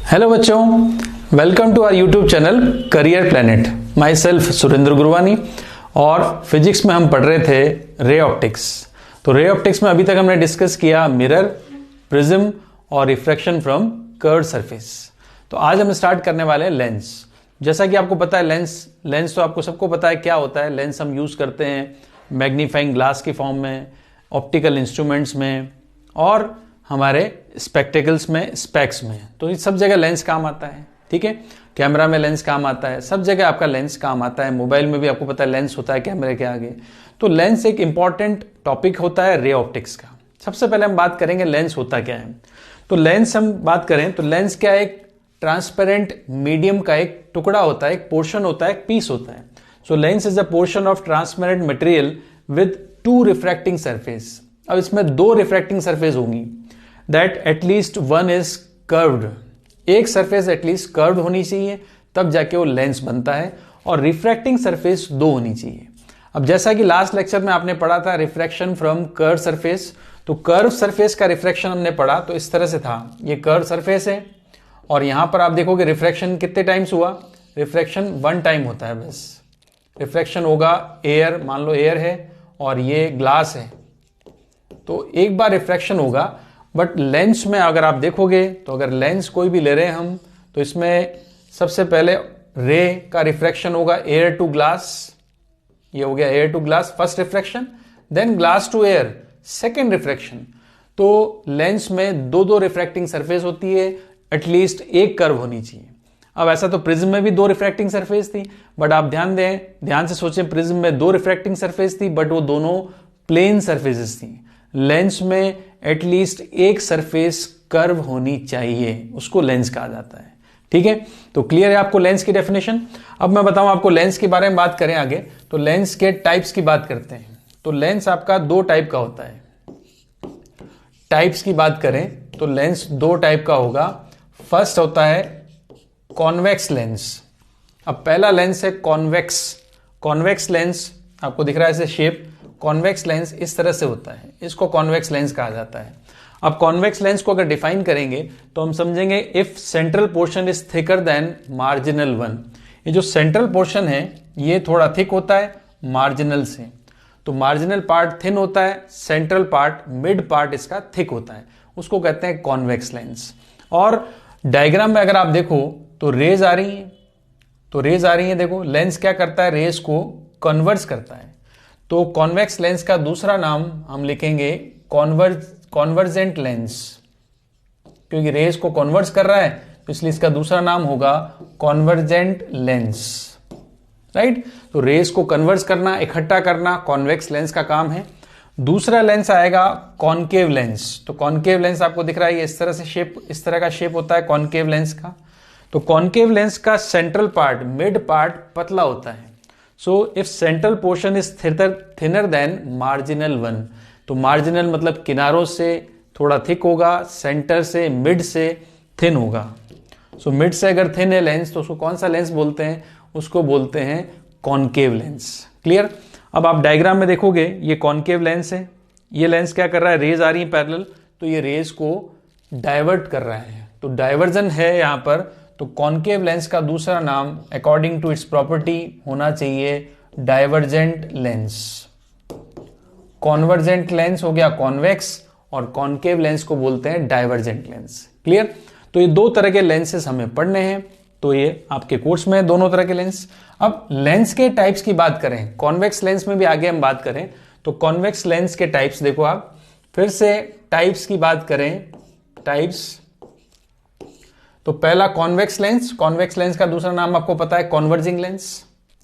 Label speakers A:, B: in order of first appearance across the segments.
A: Hello बच्चों, welcome to our YouTube channel career planet. Myself Surendra Gurwani. और physics में हम पढ़ रहे थे रे ऑप्टिक्स। तो रे ऑप्टिक्स में अभी तक हमने डिस्कस किया मिरर, प्रिज्म और रिफ्रैक्शन फ्रॉम कर्व्ड सरफेस। तो आज हम स्टार्ट करने वाले हैं लेंस। जैसा कि आपको पता है लेंस तो आपको सबको पता है क्या होता है। लेंस हम यूज करते हैं मैग्नीफाइंग ग्लास के फॉर्म में, ऑप्टिकल इंस्ट्रूमेंट्स में और हमारे स्पेक्टेकल्स में, स्पेक्स में। तो इस सब जगह लेंस काम आता है। ठीक है, कैमरा में लेंस काम आता है, सब जगह आपका लेंस काम आता है। मोबाइल में भी आपको पता है लेंस होता है कैमरे के आगे। तो लेंस एक इंपॉर्टेंट टॉपिक होता है रे ऑप्टिक्स का। सबसे पहले हम बात करेंगे लेंस होता क्या है। तो लेंस हम बात करें तो लेंस क्या है, एक ट्रांसपेरेंट मीडियम का एक टुकड़ा होता है, एक पोर्शन होता है, एक पीस होता है। So lens is a portion of transparent material with two refracting surface. अब इसमें दो रिफ्रैक्टिंग सरफेस होंगी, that at least one is curved. एक सरफेस एटलीस्ट कर्व्ड होनी चाहिए, तब जाके वो लेंस बनता है। और रिफ्रैक्टिंग सरफेस दो होनी चाहिए। अब जैसा कि लास्ट लेक्चर में आपने पढ़ा था रिफ्रैक्शन फ्रॉम कर्व सरफेस, तो कर्व सरफेस का रिफ्रैक्शन हमने पढ़ा तो इस तरह से था। ये कर्व सरफेस है और यहां पर आप देखोगे रिफ्रैक्शन कितने टाइम्स हुआ, रिफ्रैक्शन वन टाइम होता है बस। रिफ्रैक्शन होगा एयर, मान लो एयर है और ये ग्लास है, तो एक बार रिफ्रैक्शन होगा। बट लेंस में अगर आप देखोगे तो अगर लेंस कोई भी ले रहे हैं हम, तो इसमें सबसे पहले रे का रिफ्रैक्शन होगा एयर टू ग्लास। ये हो गया air to glass first refraction, then glass to air second refraction. तो लेंस में दो दो रिफ्रैक्टिंग सरफेस होती है, एटलीस्ट एक कर्व होनी चाहिए। अब ऐसा तो प्रिज्म में भी दो रिफ्रैक्टिंग सरफेस थी, बट आप ध्यान से सोचें, प्रिज्म में दो रिफ्रैक्टिंग सरफेस थी बट वो दोनों प्लेन सरफेसेस थी। लेंस में एटलीस्ट एक सरफेस कर्व होनी चाहिए, उसको लेंस कहा जाता है। ठीक है, तो क्लियर है आपको लेंस की डेफिनेशन। अब मैं बताऊं आपको लेंस के बारे में बात करें आगे, तो लेंस के टाइप्स की बात करते हैं। तो लेंस आपका दो टाइप का होता है। टाइप्स की बात करें तो लेंस दो टाइप का होगा। फर्स्ट होता है कॉन्वेक्स लेंस। अब पहला लेंस है कॉन्वेक्स। कॉन्वेक्स लेंस आपको दिख रहा है ऐसे शेप। कॉन्वेक्स लेंस इस तरह से होता है, इसको कॉन्वेक्स लेंस कहा जाता है। अब कॉन्वेक्स लेंस को अगर डिफाइन करेंगे तो हम समझेंगे if central portion is thicker than marginal one. ये जो सेंट्रल पोर्शन है ये थोड़ा थिक होता है मार्जिनल से। तो मार्जिनल पार्ट थिन होता है, सेंट्रल पार्ट, मिड पार्ट इसका थिक होता है, उसको कहते हैं कॉन्वेक्स लेंस। और डायग्राम में अगर आप देखो तो रेज आ रही है, देखो लेंस क्या करता है, रेज को कन्वर्स करता है। तो कॉन्वेक्स लेंस का दूसरा नाम हम लिखेंगे कॉन्वर्जेंट लेंस, क्योंकि रेज को कन्वर्स कर रहा है तो इसलिए इसका दूसरा नाम होगा कॉन्वर्जेंट लेंस। राइट, तो रेज को कन्वर्स करना, इकट्ठा करना कॉन्वेक्स लेंस का काम है। दूसरा लेंस आएगा कॉनकेव लेंस। तो कॉनकेव लेंस आपको दिख रहा है इस तरह से शेप, इस तरह का शेप होता है कॉनकेव लेंस का। तो कॉनकेव लेंस का सेंट्रल पार्ट, मिड पार्ट पतला होता है। So if central portion is thinner than marginal one, तो मार्जिनल मतलब किनारों से थोड़ा थिक होगा, सेंटर से, मिड से थिन होगा। सो मिड से अगर थिन है लेंस तो उसको कौन सा लेंस बोलते हैं, उसको बोलते हैं कॉनकेव लेंस। क्लियर। अब आप डायग्राम में देखोगे ये कॉनकेव लेंस है। ये लेंस क्या कर रहा है, रेज आ रही है पैरेलल, तो ये रेज को डाइवर्ट कर रहा है, तो डाइवर्जन है यहां पर। तो कॉनकेव लेंस का दूसरा नाम अकॉर्डिंग टू इट्स प्रॉपर्टी होना चाहिए डाइवर्जेंट लेंस। कॉन्वर्जेंट लेंस हो गया कॉन्वेक्स और कॉनकेव लेंस को बोलते हैं डाइवर्जेंट लेंस। क्लियर। तो ये दो तरह के लेंसेस हमें पढ़ने हैं, तो ये आपके कोर्स में है दोनों तरह के लेंस। अब लेंस के टाइप्स की बात करें, कॉन्वेक्स लेंस में भी आगे हम बात करें, तो कॉन्वेक्स लेंस के टाइप्स देखो आप, फिर से टाइप्स की बात करें, टाइप्स। तो पहला कॉन्वेक्स लेंस, कॉन्वेक्स लेंस का दूसरा नाम आपको पता है कॉन्वर्जिंग लेंस।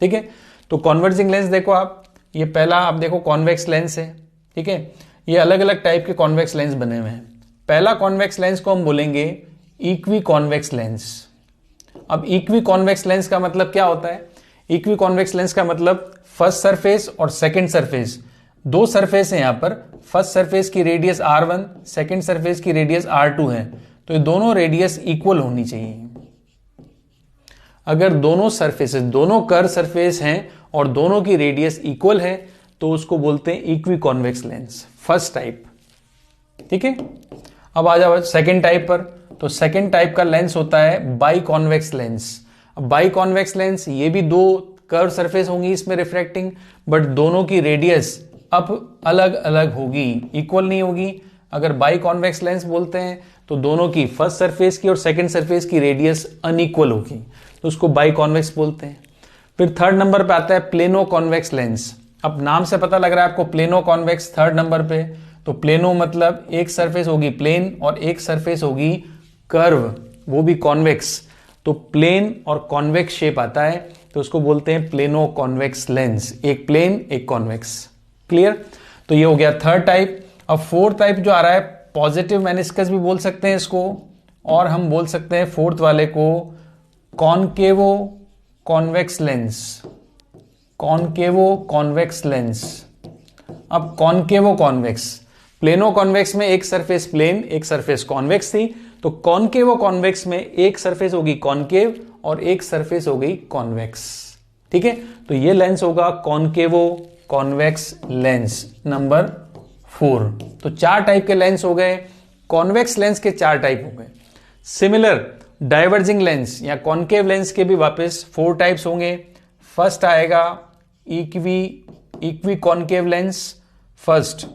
A: ठीक है, तो कॉन्वर्जिंग लेंस देखो आप, ये पहला आप देखो कॉन्वेक्स लेंस है। ठीक है, ये अलग अलग टाइप के कॉन्वेक्स लेंस बने हुए हैं। पहला कॉन्वेक्स लेंस को हम बोलेंगे इक्वी कॉन्वेक्स लेंस। अब इक्वी कॉन्वेक्स लेंस का मतलब क्या होता है, इक्वी कॉन्वेक्स लेंस का मतलब फर्स्ट सरफेस और सेकेंड सरफेस, दो सरफेस है यहां पर। फर्स्ट सरफेस की रेडियस R1, सेकेंड सरफेस की रेडियस R2 है, तो ये दोनों रेडियस इक्वल होनी चाहिए। अगर दोनों सरफेसेस, दोनों कर्व सरफेस हैं और दोनों की रेडियस इक्वल है तो उसको बोलते हैं equi convex lens, first type. ठीक है, अब आ जाओ सेकेंड टाइप पर। तो सेकेंड टाइप का लेंस होता है बाई कॉन्वेक्स लेंस। अब बाई कॉन्वेक्स लेंस, ये भी दो कर्व सरफेस होंगी इसमें रिफ्रैक्टिंग, बट दोनों की रेडियस अब अलग अलग होगी, इक्वल नहीं होगी। अगर बाई कॉन्वेक्स लेंस बोलते हैं तो दोनों की फर्स्ट सरफेस की और सेकंड सरफेस की रेडियस अनइक्वल होगी, तो उसको बाई कॉन्वेक्स बोलते हैं। फिर थर्ड नंबर पे आता है प्लेनो कॉन्वेक्स लेंस। अब नाम से पता लग रहा है आपको प्लेनो कॉन्वेक्स थर्ड नंबर पे। तो प्लेनो मतलब एक सरफेस होगी प्लेन और एक सरफेस होगी कर्व, वो भी कॉन्वेक्स। तो प्लेन और कॉन्वेक्स शेप आता है, तो उसको बोलते हैं प्लेनो कॉन्वेक्स लेंस, एक प्लेन एक कॉन्वेक्स। क्लियर? तो ये हो गया थर्ड टाइप। अब फोर्थ टाइप जो आ रहा है, पॉजिटिव मेनिस्कस भी बोल सकते हैं इसको, और हम बोल सकते हैं फोर्थ वाले को कॉनकेवो कॉन्वेक्स लेंस, कॉनकेवो कॉन्वेक्स लेंस। अब कॉनकेवो कॉन्वेक्स, प्लेनो कॉन्वेक्स में एक सरफेस प्लेन एक सरफेस कॉन्वेक्स थी, तो कॉनकेवो कॉन्वेक्स में एक सरफेस होगी कॉनकेव और एक सरफेस हो गई कॉन्वेक्स। ठीक है, तो ये लेंस होगा कॉनकेवो कॉन्वेक्स लेंस नंबर 4। तो 4 टाइप के लेंस हो गए, कॉन्वेक्स लेंस के 4 टाइप हो गए। सिमिलर डाइवर्जिंग लेंस या कॉनकेव लेंस के भी वापस 4 टाइप्स होंगे। फर्स्ट आएगा equi concave lens. First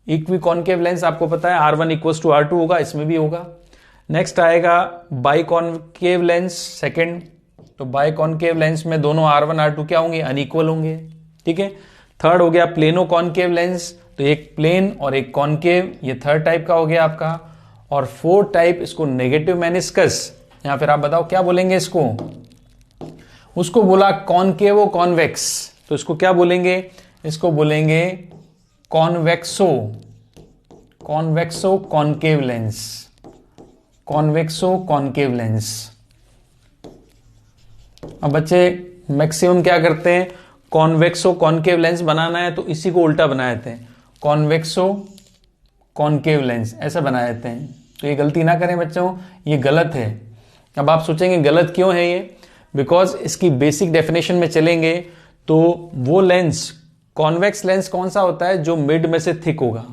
A: equi concave lens आपको पता है R1 इक्वल्स टू R2 होगा, इसमें भी होगा। नेक्स्ट आएगा बाई कॉनकेव लेंस सेकेंड। तो बाई कॉनकेव लेंस में दोनों R1 R2 क्या होंगे, अनइक्वल होंगे। ठीक है, थर्ड हो गया प्लेनो कॉनकेव लेंस, तो एक प्लेन और एक कॉनकेव, ये थर्ड टाइप का हो गया आपका। और फोर्थ टाइप इसको नेगेटिव मेनिस्कस, या फिर आप बताओ क्या बोलेंगे इसको, उसको बोला कॉनकेवो कॉन्वेक्स, तो इसको क्या बोलेंगे, इसको बोलेंगे कॉन्वेक्सो कॉनकेव लेंस, कॉन्वेक्सो कॉनकेव लेंस। अब बच्चे मैक्सिमम क्या करते हैं, कॉन्वेक्सो कॉनकेव लेंस बनाना है तो इसी को उल्टा बना देते हैं, कॉन्वेक्सो कॉनकेव लेंस ऐसा बना देते हैं। तो ये गलती ना करें बच्चों, ये गलत है। अब आप सोचेंगे गलत क्यों है ये, बिकॉज इसकी बेसिक डेफिनेशन में चलेंगे तो वो लेंस, कॉन्वेक्स लेंस कौन सा होता है, जो मिड में से थिक होगा।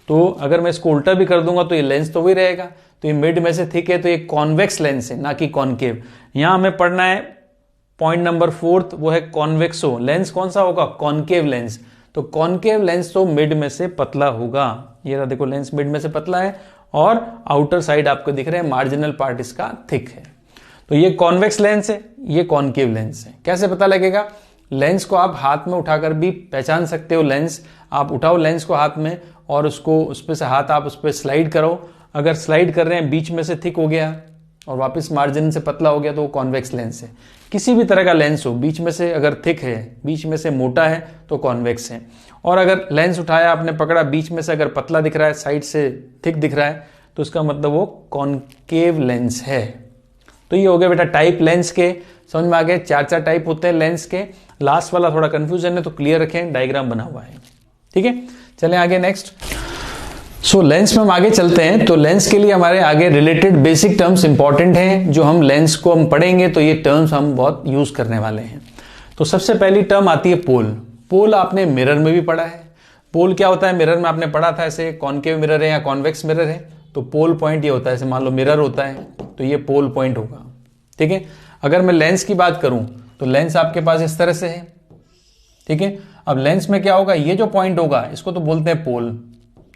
A: तो अगर मैं इसको उल्टा भी कर दूंगा तो ये लेंस तो वही रहेगा, तो ये मिड में से थिक है, तो ये कॉन्वेक्स लेंस है ना कि कॉनकेव। यहां हमें पढ़ना है पॉइंट नंबर 4, वो है कॉन्वेक्सो लेंस कौन सा होगा, कॉनकेव लेंस। तो कॉनकेव लेंस तो मिड में से पतला होगा, ये रहा देखो लेंस मिड में से पतला है और आउटर साइड आपको दिख रहे हैं मार्जिनल पार्ट इसका थिक है। तो ये कॉन्वेक्स लेंस है, ये कॉनकेव लेंस है। कैसे पता लगेगा, लेंस को आप हाथ में उठाकर भी पहचान सकते हो। लेंस आप उठाओ लेंस को हाथ में और उसको उस पे से हाथ आप उस पे स्लाइड करो, अगर स्लाइड कर रहे हैं बीच में से थिक हो गया और वापस मार्जिन से पतला हो गया तो वो कॉन्वेक्स लेंस है। किसी भी तरह का लेंस हो, बीच में से अगर थिक है बीच में से मोटा है तो कॉन्वेक्स है। और अगर लेंस उठाया आपने पकड़ा, बीच में से अगर पतला दिख रहा है साइड से थिक दिख रहा है तो उसका मतलब वो कॉनकेव लेंस है। तो ये हो गया बेटा टाइप लेंस के, समझ में आ गए। 4 टाइप होते हैं लेंस के। लास्ट वाला थोड़ा कंफ्यूजन है तो क्लियर रखें, डायग्राम बना हुआ है। ठीक है, चलें आगे नेक्स्ट। सो लेंस में हम आगे चलते हैं। तो लेंस के लिए हमारे आगे रिलेटेड बेसिक टर्म्स इंपॉर्टेंट हैं, जो हम लेंस को हम पढ़ेंगे तो ये टर्म्स हम बहुत यूज करने वाले हैं। तो सबसे पहली टर्म आती है पोल। पोल आपने मिरर में भी पढ़ा है। पोल क्या होता है, मिरर में आपने पढ़ा था, ऐसे कॉनकेव मिरर है या कॉन्वेक्स मिरर है तो पोल पॉइंट ये होता है, ऐसे मान लो मिरर होता है तो ये पोल पॉइंट होगा। ठीक है, अगर मैं लेंस की बात करूं तो लेंस आपके पास इस तरह से है। ठीक है, अब लेंस में क्या होगा, ये जो पॉइंट होगा इसको तो बोलते हैं पोल।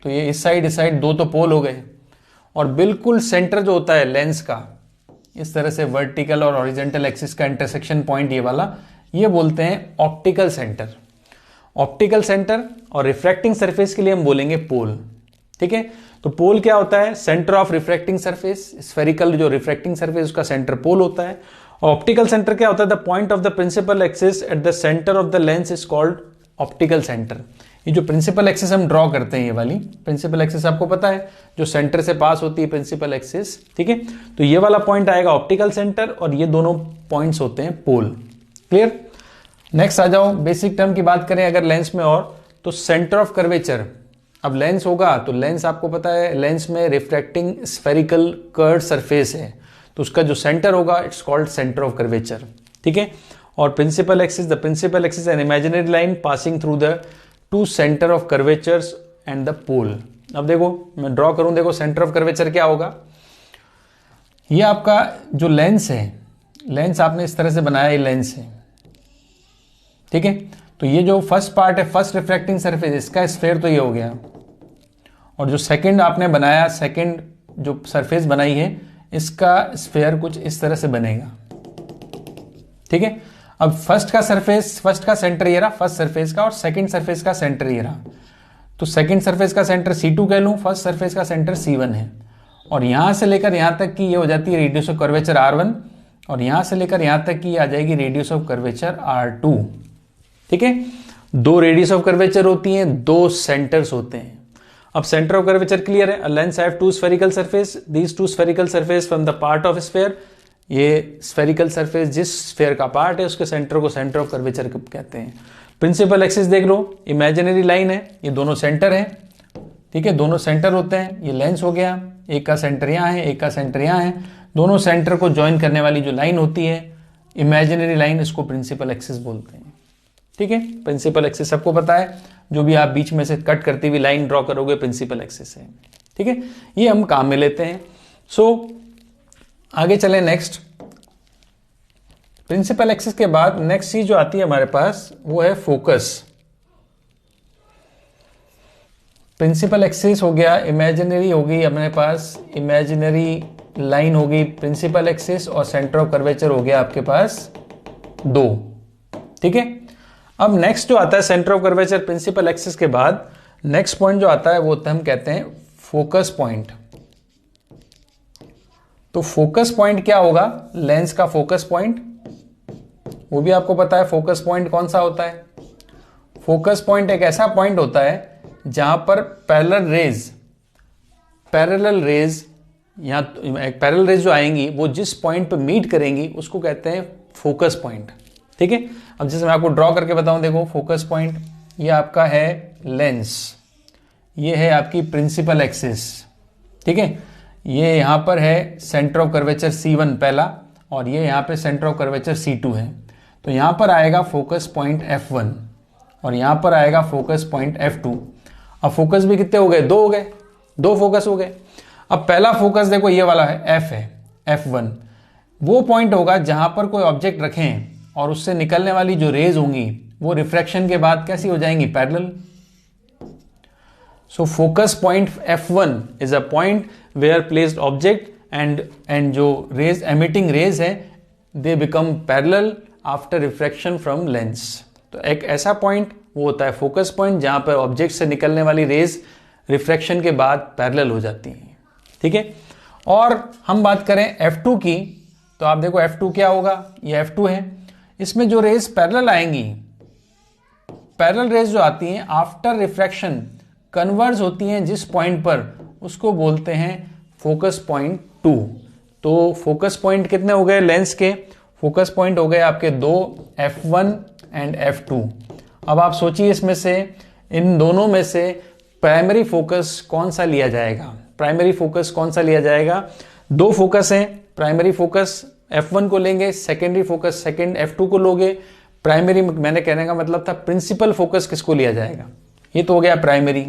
A: तो ये इस साइड दो तो पोल हो गए, और बिल्कुल सेंटर जो होता है लेंस का, इस तरह से वर्टिकल और हॉरिजॉन्टल एक्सिस का इंटरसेक्शन पॉइंट ये वाला, ये बोलते हैं ऑप्टिकल सेंटर। ऑप्टिकल सेंटर और रिफ्रैक्टिंग सरफेस के लिए हम बोलेंगे पोल। ठीक है, तो पोल क्या होता है, centre of refracting surface. Spherical जो रिफ्रैक्टिंग सरफेस उसका सेंटर पोल होता है। ऑप्टिकल सेंटर क्या होता है, the point of the principal axis at the centre of the lens is called optical centre. ये जो प्रिंसिपल एक्सिस हम ड्रॉ करते हैं, ये वाली प्रिंसिपल एक्सिस आपको पता है जो सेंटर से पास होती है प्रिंसिपल एक्सिस। ठीक है, तो ये वाला पॉइंट आएगा ऑप्टिकल सेंटर और ये दोनों पॉइंट्स होते हैं पोल। क्लियर, नेक्स्ट आ जाओ। बेसिक टर्म की बात करें अगर लेंस में और, तो सेंटर ऑफ कर्वेचर। अब लेंस होगा तो लेंस आपको पता है, लेंस में रिफ्रैक्टिंग स्फेरिकल कर्व सरफेस है, तो उसका जो सेंटर होगा it's called centre of curvature. ठीक है, और principal axis, the principal axis an imaginary line passing through the two centre of curvatures and the pole. अब देखो मैं ड्रॉ करूं, देखो सेंटर ऑफ कर्वेचर क्या होगा, ये आपका जो लेंस है, लेंस आपने इस तरह से बनाया, ये लेंस है, ठीक है। तो ये जो फर्स्ट पार्ट है, फर्स्ट रिफ्रैक्टिंग सरफेस, इसका स्फीयर तो ये हो गया, और जो सेकंड आपने बनाया, सेकंड जो सरफेस बनाई है, इसका स्फीयर कुछ इस तरह से बनेगा, ठीक है। अब फर्स्ट का सरफेस, फर्स्ट का सेंटर ये रहा, फर्स्ट सरफेस का, और सेकंड सरफेस का सेंटर ये रहा। तो सेकंड सरफेस का सेंटर C2 कह लूं, फर्स्ट सरफेस का सेंटर C1 है, और यहां से लेकर यहां तक की ये हो जाती है रेडियस ऑफ कर्वेचर R1, और यहां से लेकर यहां तक की आ जाएगी रेडियस ऑफ कर्वेचर R2, ठीक है। दो रेडियस ऑफ कर्वेचर होती हैं, दो सेंटर्स होते हैं। अब सेंटर ऑफ कर्वेचर क्लियर है। Lens have two spherical surface, these two spherical surface from the part of sphere. ये स्फेरिकल सरफेस जिस स्फीयर का पार्ट है उसके सेंटर को सेंटर ऑफ कर्वेचर कहते हैं। प्रिंसिपल एक्सिस देख लो, इमेजिनरी लाइन है, ये दोनों सेंटर है, ठीक है, दोनों सेंटर होते हैं। ये लेंस हो गया, एक का सेंटर यहाँ है, एक का सेंटर यहाँ है, दोनों सेंटर को ज्वाइन करने वाली जो लाइन होती है, इमेजिनरी लाइन, इसको प्रिंसिपल एक्सिस बोलते हैं, ठीक है। प्रिंसिपल एक्सिस सबको पता है, जो भी आप बीच में से कट करती हुई लाइन ड्रॉ करोगे प्रिंसिपल एक्सिस है, ठीक है। ये हम काम में लेते हैं। आगे चले नेक्स्ट। प्रिंसिपल एक्सिस के बाद नेक्स्ट चीज जो आती है हमारे पास वो है फोकस। प्रिंसिपल एक्सिस हो गया, इमेजिनरी हो गई अपने पास, इमेजिनरी लाइन हो गई प्रिंसिपल एक्सिस, और सेंटर ऑफ कर्वेचर हो गया आपके पास दो, ठीक है। अब नेक्स्ट जो आता है centre of curvature principal axis के बाद नेक्स्ट पॉइंट जो आता है वो हम कहते हैं फोकस पॉइंट। तो फोकस पॉइंट क्या होगा? लेंस का फोकस पॉइंट, वो भी आपको पता है फोकस पॉइंट कौन सा होता है। फोकस पॉइंट एक ऐसा पॉइंट होता है जहां पर पैरेलल रेज या पैरेलल रेज जो आएंगी वो जिस पॉइंट पर मीट करेंगी उसको कहते हैं फोकस पॉइंट, ठीक है। अब जैसे मैं आपको ड्रॉ करके बताऊं, देखो फोकस पॉइंट ये आपका है लेंस, ये है आपकी प्रिंसिपल एक्सिस, ठीक है। ये यहां पर है सेंटर ऑफ कर्वेचर C1 पहला, और ये यहां पे सेंटर ऑफ कर्वेचर C2 है। तो यहां पर आएगा फोकस पॉइंट F1 और यहां पर आएगा फोकस पॉइंट F2। अब फोकस भी कितने हो गए? दो हो गए, दो फोकस हो गए। अब पहला फोकस देखो ये वाला है, F है, F1 वो पॉइंट होगा जहां पर कोई ऑब्जेक्ट रखें और उससे निकलने वाली जो रेज होंगी वो रिफ्रैक्शन के बाद कैसी हो जाएंगी? Parallel. So focus point F1 is a point where placed object and जो रेज एमिटिंग रेज है they become parallel after refraction from lens. तो एक ऐसा पॉइंट वो होता है फोकस पॉइंट जहां पर ऑब्जेक्ट से निकलने वाली रेज रिफ्रैक्शन के बाद पैरेलल हो जाती हैं, ठीक है। और हम बात करें F2 की, तो आप देखो F2 क्या होगा? ये F2 है, इसमें जो रेज पैरेलल आएंगी, पैरेलल रेज जो आती हैं आफ्टर रिफ्रैक्शन कन्वर्ज होती हैं जिस पॉइंट पर, उसको बोलते हैं फोकस पॉइंट 2। तो फोकस पॉइंट कितने हो गए लेंस के? फोकस पॉइंट हो गए आपके दो, F1 एंड F2। अब आप सोचिए इसमें से, इन दोनों में से प्राइमरी फोकस कौन सा लिया जाएगा? प्राइमरी फोकस कौन सा लिया जाएगा? दो फोकस हैं, प्राइमरी फोकस F1 को लेंगे, सेकेंडरी फोकस सेकेंड F2 को लोगे। प्राइमरी मैंने कहने का मतलब था प्रिंसिपल फोकस किसको लिया जाएगा? ये तो हो गया प्राइमरी।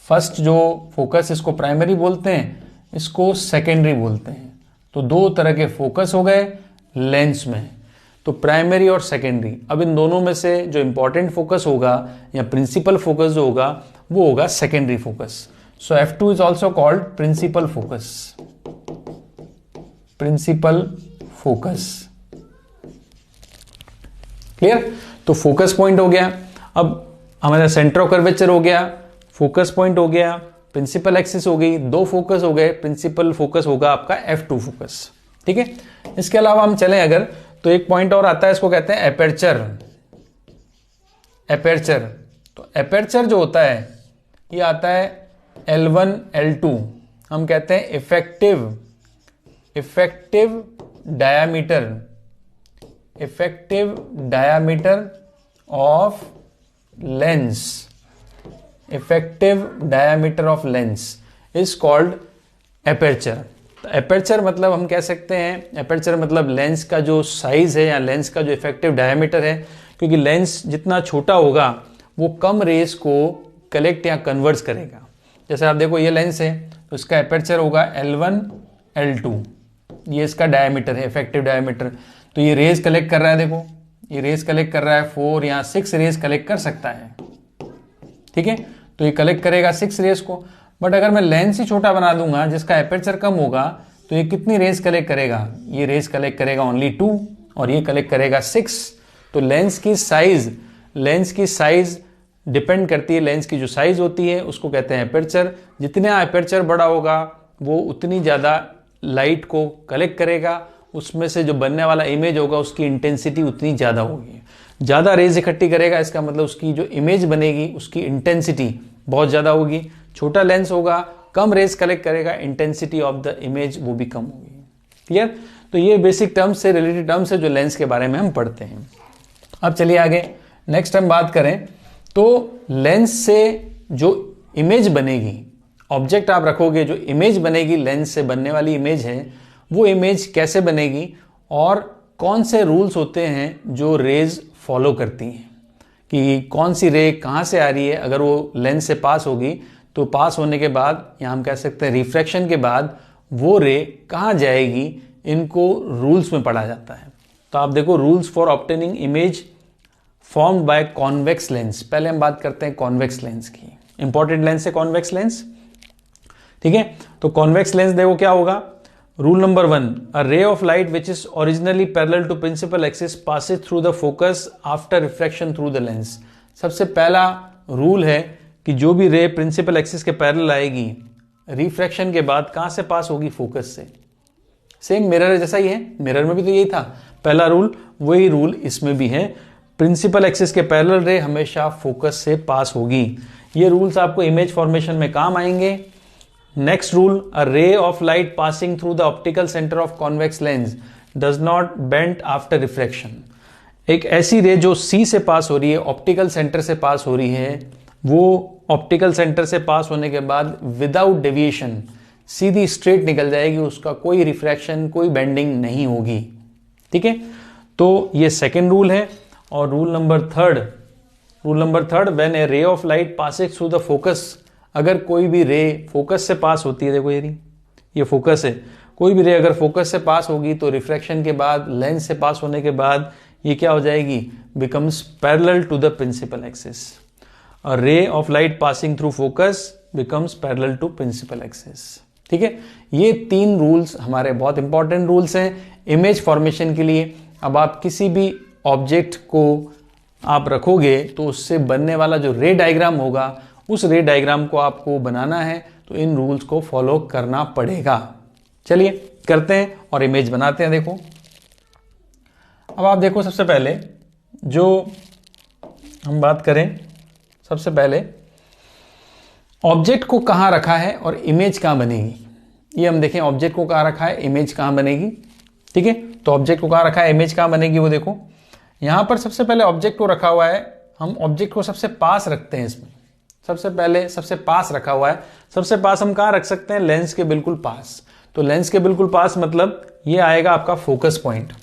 A: फर्स्ट जो फोकस इसको प्राइमरी बोलते हैं, इसको सेकेंडरी बोलते हैं। तो दो तरह के फोकस हो गए लेंस में, तो प्राइमरी और सेकेंडरी। अब इन दोनों में से जो इंपॉर्टेंट फोकस होगा या प्रिंसिपल फोकस जो होगा वो होगा secondary focus. So F2 is also called principal focus, principal focus. Clear? तो फोकस पॉइंट हो गया, अब हमारा सेंटर ऑफ कर्वेचर हो गया, फोकस पॉइंट हो गया, प्रिंसिपल एक्सिस हो गई, दो फोकस हो गए, प्रिंसिपल फोकस होगा आपका F2 फोकस, ठीक है। इसके अलावा हम चलें अगर, तो एक पॉइंट और आता है, इसको कहते हैं एपर्चर। एपर्चर, तो एपर्चर जो होता है ये आता है L1 L2। हम कहते हैं effective diameter of lens, effective diameter of lens is called aperture. Aperture मतलब हम कह सकते हैं, एपर्चर मतलब लेंस का जो साइज है या लेंस का जो इफेक्टिव डायमीटर है, क्योंकि लेंस जितना छोटा होगा वो कम रेस को कलेक्ट या कन्वर्ट करेगा। जैसे आप देखो ये लेंस है, तो इसका एपर्चर होगा L1 L2, ये इसका डायमीटर है, इफेक्टिव डायमीटर। तो ये रेज कलेक्ट कर रहा है, देखो ये रेज कलेक्ट कर रहा है 4 या 6 रेज कलेक्ट कर सकता है, ठीक है। तो ये कलेक्ट करेगा 6 रेज को। बट अगर मैं लेंस ही छोटा बना दूंगा जिसका एपर्चर कम होगा तो ये कितनी रेज कलेक्ट करेगा, ये रेज कलेक्ट करेगा ओनली 2 और ये कलेक्ट करेगा 6। तो लेंस की साइज डिपेंड करती है, लेंस की जो साइज होती है उसको कहते हैं एपर्चर। जितना एपर्चर बड़ा होगा वो उतनी ज़्यादा लाइट को कलेक्ट करेगा, उसमें से जो बनने वाला इमेज होगा उसकी इंटेंसिटी उतनी ज़्यादा होगी। ज़्यादा रेज इकट्ठी करेगा इसका मतलब उसकी जो इमेज बनेगी उसकी इंटेंसिटी बहुत ज़्यादा होगी। छोटा लेंस होगा, कम रेज कलेक्ट करेगा, इंटेंसिटी ऑफ द इमेज वो भी कम होगी। क्लियर? तो ये बेसिक टर्म्स से रिलेटेड टर्म्स है जो लेंस के बारे में हम पढ़ते हैं। अब चलिए आगे नेक्स्ट हम बात करें तो लेंस से जो इमेज बनेगी, ऑब्जेक्ट आप रखोगे, जो इमेज बनेगी लेंस से बनने वाली इमेज है, वो इमेज कैसे बनेगी और कौन से रूल्स होते हैं जो रेज फॉलो करती हैं, कि कौन सी रे कहाँ से आ रही है। अगर वो लेंस से पास होगी तो पास होने के बाद, या हम कह सकते हैं रिफ्रैक्शन के बाद, वो रे कहाँ जाएगी, इनको रूल्स में पढ़ा जाता है। तो आप देखो, rules for obtaining image formed by convex lens. पहले हम बात करते हैं कॉन्वेक्स लेंस की। इंपॉर्टेंट लेंस है कॉन्वेक्स लेंस, ठीक है। तो कॉन्वेक्स लेंस देखो क्या होगा। Rule number 1, a ray of light which is originally parallel to principal axis passes through the focus after refraction through the lens. सबसे पहला रूल है कि जो भी रे प्रिंसिपल एक्सिस के पैरेलल आएगी रिफ्रैक्शन के बाद कहां से पास होगी, फोकस से। सेम मिरर जैसा ही है, मिरर में भी तो यही था पहला रूल, वही रूल इसमें भी है। प्रिंसिपल एक्सिस के पैरेलल रे हमेशा फोकस से पास होगी। ये रूल्स आपको इमेज फॉर्मेशन में काम आएंगे। Next rule, a ray of light passing through the optical centre of convex lens does not bend after refraction. एक ऐसी रे जो सी से पास हो रही है, ऑप्टिकल सेंटर से पास हो रही है, वो ऑप्टिकल सेंटर से पास होने के बाद विदाउट डेविएशन सीधी स्ट्रेट निकल जाएगी, उसका कोई रिफ्रैक्शन, कोई बेंडिंग नहीं होगी, ठीक है। तो ये सेकेंड रूल है। और रूल नंबर थर्ड, व्हेन ए रे of light passing through the focus, अगर कोई भी रे फोकस से पास होती है, देखो ये फोकस है, कोई भी रे अगर फोकस से पास होगी तो रिफ्रैक्शन के बाद, लेंस से पास होने के बाद ये क्या हो जाएगी, becomes parallel to the principal axis. A ray of light passing through focus becomes parallel to principal axis, ठीक है। ये 3 रूल्स हमारे बहुत इंपॉर्टेंट रूल्स हैं इमेज फॉर्मेशन के लिए। अब आप किसी भी ऑब्जेक्ट को आप रखोगे तो उससे बनने वाला जो रे डायग्राम होगा, उस रे डायग्राम को आपको बनाना है तो इन रूल्स को फॉलो करना पड़ेगा। चलिए करते हैं और इमेज बनाते हैं। देखो, अब आप देखो, सबसे पहले जो हम बात करें, सबसे पहले ऑब्जेक्ट को कहाँ रखा है और इमेज कहाँ बनेगी, ये हम देखें। ऑब्जेक्ट को कहाँ रखा है, इमेज कहाँ बनेगी, ठीक है। तो ऑब्जेक्ट को कहाँ रखा है, इमेज कहाँ बनेगी, वो देखो यहां पर सबसे पहले ऑब्जेक्ट को रखा हुआ है। हम ऑब्जेक्ट को सबसे पास रखते हैं, इसमें सबसे पहले सबसे पास रखा हुआ है। सबसे पास हम कहाँ रख सकते हैं, लेंस के बिल्कुल पास। तो लेंस के बिल्कुल पास मतलब ये आएगा आपका फोकस पॉइंट,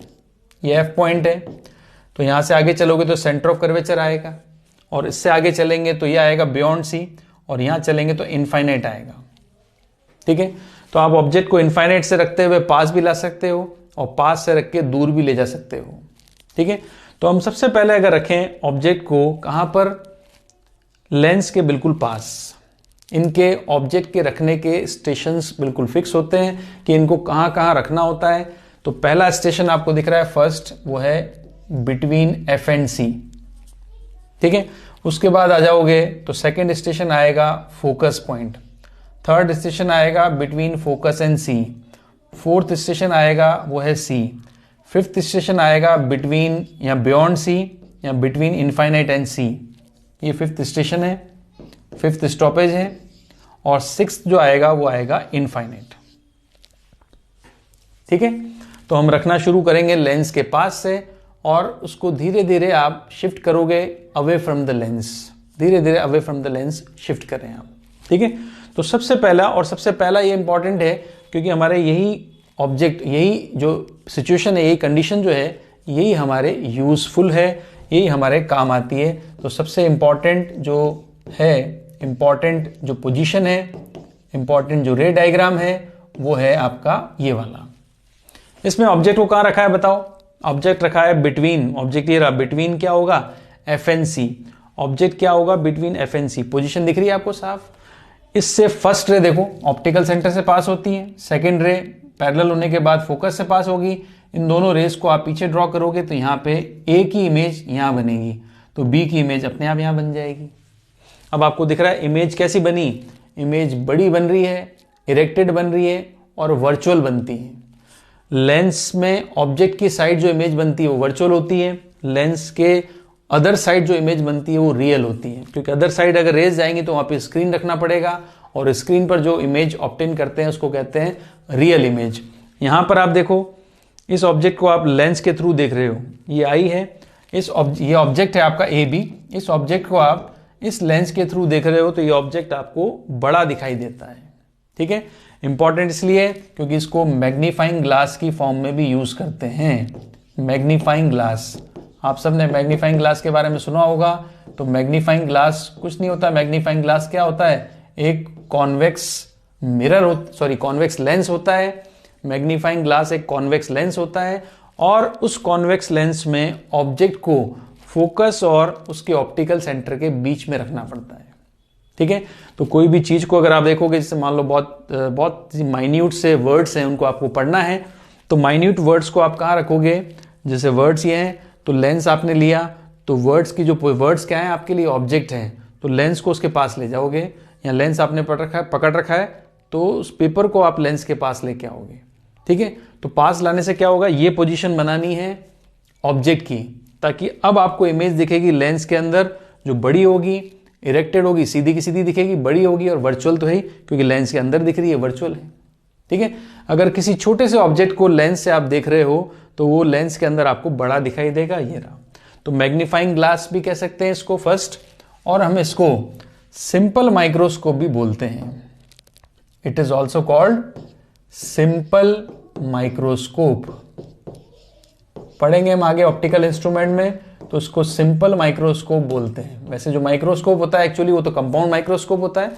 A: ये एफ पॉइंट है। तो यहां से आगे चलोगे तो सेंटर ऑफ कर्वेचर आएगा, और इससे आगे चलेंगे तो ये आएगा बियॉन्ड सी, और यहां चलेंगे तो इनफाइनाइट आएगा, ठीक है। तो आप ऑब्जेक्ट को इनफाइनाइट से रखते हुए पास भी ला सकते हो और पास से रख के दूर भी ले जा सकते हो, ठीक है। तो हम सबसे पहले अगर रखें ऑब्जेक्ट को कहां पर, लेंस के बिल्कुल पास। इनके ऑब्जेक्ट के रखने के स्टेशंस बिल्कुल फिक्स होते हैं कि इनको कहां कहां रखना होता है। तो पहला स्टेशन आपको दिख रहा है फर्स्ट, वो है बिटवीन एफ एंड सी, ठीक है। उसके बाद आ जाओगे तो सेकेंड स्टेशन आएगा फोकस पॉइंट, थर्ड स्टेशन आएगा between focus and C, fourth station आएगा वो है सी, फिफ्थ स्टेशन आएगा बिटवीन या बियॉन्ड सी या बिटवीन इनफाइनाइट एंड सी, ये फिफ्थ स्टेशन है, फिफ्थ स्टॉपेज है। और सिक्स्थ जो आएगा वो आएगा इनफाइनाइट, ठीक है। तो हम रखना शुरू करेंगे लेंस के पास से, और उसको धीरे धीरे आप शिफ्ट करोगे अवे फ्रॉम द लेंस, धीरे धीरे away from the lens shift करें आप, ठीक है। तो सबसे पहला ये इंपॉर्टेंट है क्योंकि हमारे यही ऑब्जेक्ट, यही जो सिचुएशन है, यही कंडीशन जो है, यही हमारे यूजफुल है, यही हमारे काम आती है। तो सबसे इंपॉर्टेंट जो है, इंपॉर्टेंट जो पोजीशन है, इंपॉर्टेंट जो रे डायग्राम है वो है आपका ये वाला। इसमें ऑब्जेक्ट को कहाँ रखा है बताओ? ऑब्जेक्ट रखा है बिटवीन, ऑब्जेक्ट ये रहा, बिटवीन क्या होगा? FNC। ऑब्जेक्ट क्या होगा? Between FNC। पोजीशन दिख रही है आपको साफ? इससे फर्स्ट रे देखो ऑप्टिकल सेंटर से पास होती है, सेकेंड रे पैरेलल होने के बाद फोकस से पास होगी। इन दोनों रेस को आप पीछे ड्रॉ करोगे तो यहाँ पे A की इमेज यहाँ बनेगी, तो B की इमेज अपने आप यहाँ बन जाएगी। अब आपको दिख रहा है इमेज कैसी बनी? इमेज बड़ी बन रही है, इरेक्टेड बन रही है और वर्चुअल बनती है। लेंस में ऑब्जेक्ट की साइड जो इमेज बनती है वो वर्चुअल होती है, लेंस के अदर साइड जो इमेज बनती है वो रियल होती है, क्योंकि अदर साइड अगर रेज जाएंगी तो वहाँ पे स्क्रीन रखना पड़ेगा और स्क्रीन पर जो इमेज ऑब्टेन करते हैं उसको कहते हैं रियल इमेज। यहाँ पर आप देखो इस ऑब्जेक्ट को आप लेंस के थ्रू देख रहे हो, ये आई है, ये ऑब्जेक्ट है आपका AB। इस ऑब्जेक्ट को आप इस लेंस के थ्रू देख रहे हो तो ये ऑब्जेक्ट आपको बड़ा दिखाई देता है। ठीक है, इंपॉर्टेंट इसलिए क्योंकि इसको मैग्नीफाइंग ग्लास की फॉर्म में भी यूज करते हैं। मैग्नीफाइंग ग्लास, आप सबने मैग्नीफाइंग ग्लास के बारे में सुना होगा। तो मैग्नीफाइंग ग्लास कुछ नहीं होता, मैग्नीफाइंग ग्लास क्या होता है? एक कॉन्वेक्स कॉन्वेक्स लेंस होता है। मैग्नीफाइंग ग्लास एक कॉन्वेक्स लेंस होता है और उस कॉन्वेक्स लेंस में ऑब्जेक्ट को फोकस और उसके ऑप्टिकल सेंटर के बीच में रखना पड़ता है। ठीक है, तो कोई भी चीज को अगर आप देखोगे, जैसे मान लो बहुत माइन्यूट से वर्ड्स हैं, उनको आपको पढ़ना है, तो माइन्यूट वर्ड्स को आप कहाँ रखोगे? जैसे वर्ड्स ये हैं तो लेंस आपने लिया, तो वर्ड्स की जो वर्ड्स क्या है आपके लिए? ऑब्जेक्ट हैं, तो लेंस को उसके पास ले जाओगे, या लेंस आपने पकड़ रखा है तो उस पेपर को आप लेंस के पास लेके आओगे। ठीक है, तो पास लाने से क्या होगा? ये पोजीशन बनानी है ऑब्जेक्ट की, ताकि अब आपको इमेज दिखेगी लेंस के अंदर जो बड़ी होगी, इरेक्टेड होगी, सीधी की सीधी दिखेगी, बड़ी होगी और वर्चुअल तो है क्योंकि लेंस के अंदर दिख रही है, वर्चुअल है। ठीक है, अगर किसी छोटे से ऑब्जेक्ट को लेंस से आप देख रहे हो तो वो लेंस के अंदर आपको बड़ा दिखाई देगा, ये रहा। तो मैग्नीफाइंग ग्लास भी कह सकते हैं इसको फर्स्ट, और हम इसको सिंपल माइक्रोस्कोप भी बोलते हैं। It is also called simple microscope. पढ़ेंगे हम आगे ऑप्टिकल इंस्ट्रूमेंट में, तो उसको सिंपल माइक्रोस्कोप बोलते हैं। वैसे जो माइक्रोस्कोप होता है एक्चुअली वो तो कंपाउंड माइक्रोस्कोप होता है,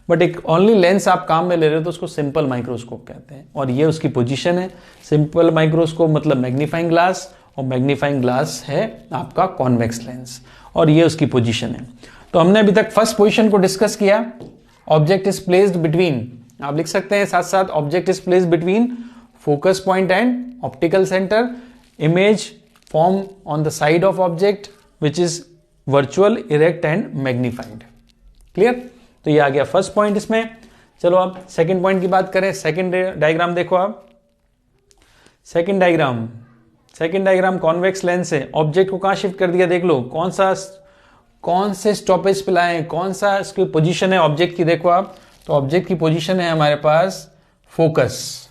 A: बट एक ओनली लेंस आप काम में ले रहे हो तो उसको सिंपल माइक्रोस्कोप कहते हैं। और ये उसकी पोजीशन है। सिंपल माइक्रोस्कोप मतलब मैग्नीफाइंग ग्लास, और मैग्नीफाइंग ग्लास है आपका कॉन्वेक्स लेंस, और ये उसकी पोजीशन है। तो हमने अभी तक फर्स्ट पोजीशन को डिस्कस किया। ऑब्जेक्ट इज प्लेस्ड बिटवीन, आप लिख सकते हैं साथ साथ, object is placed between focus point and optical centre. Image form on the side of object which is virtual, erect and magnified. Clear? तो ये आ गया फर्स्ट पॉइंट इसमें। चलो अब सेकंड पॉइंट की बात करें। सेकंड डायग्राम देखो आप। सेकंड डायग्राम कॉन्वेक्स लेंस है, ऑब्जेक्ट को कहां शिफ्ट कर दिया देख लो, कौन से स्टॉपेज पे लाए, कौन सा इसकी पोजीशन है ऑब्जेक्ट की, देखो आप। तो ऑब्जेक्ट की पोजीशन है हमारे पास फोकस,